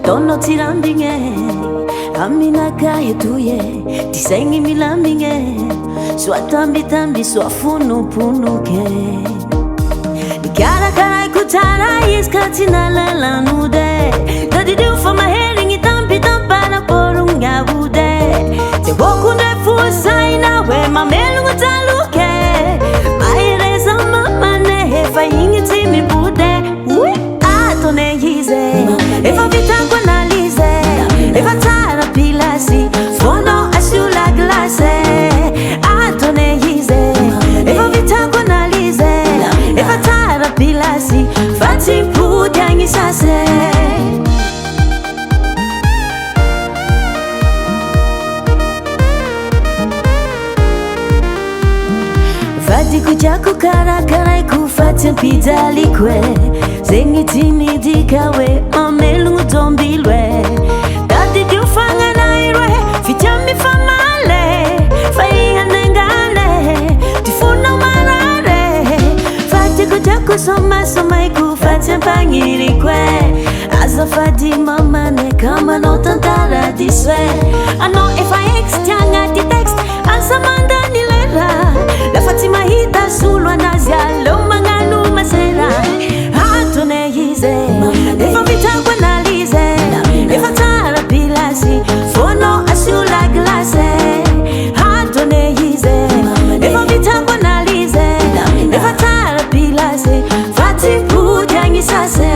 Tono tirambinge amina kaya tuye tisengi milambinge swatambi tambi swafunu punuke nikara kara kutara iskati na la nude tadi do for my head ngi tambi tampana porunga bude te boku ne fusaina we mamelu taluke maire sama mane hefa ingi timi bude atone yize eva vitango analize eva tara pilasi fono asula glase atone yize eva vitango analize eva tara pilasi fati pudangi sase fati kujaku kara kara kufati pidali kwe zengi timi dikawe amelungu tombilwe dati diufanga nairwe fitami famale faiha nengale tifuna marare fati kujaku soma iku fati mpangirikwe asa fati mamane kama no tantara diswe I know if I extianga di text asa manda nilera la fati mahita sulwa nazia lo manganu masera atone yize eva vitango analize eva tara pilasi fono asula glase atone yize eva vitango analize eva tara pilasi fati pujangi sase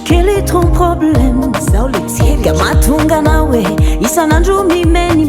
Quel est ton problème? Kamatunga nawe isanandru mimeni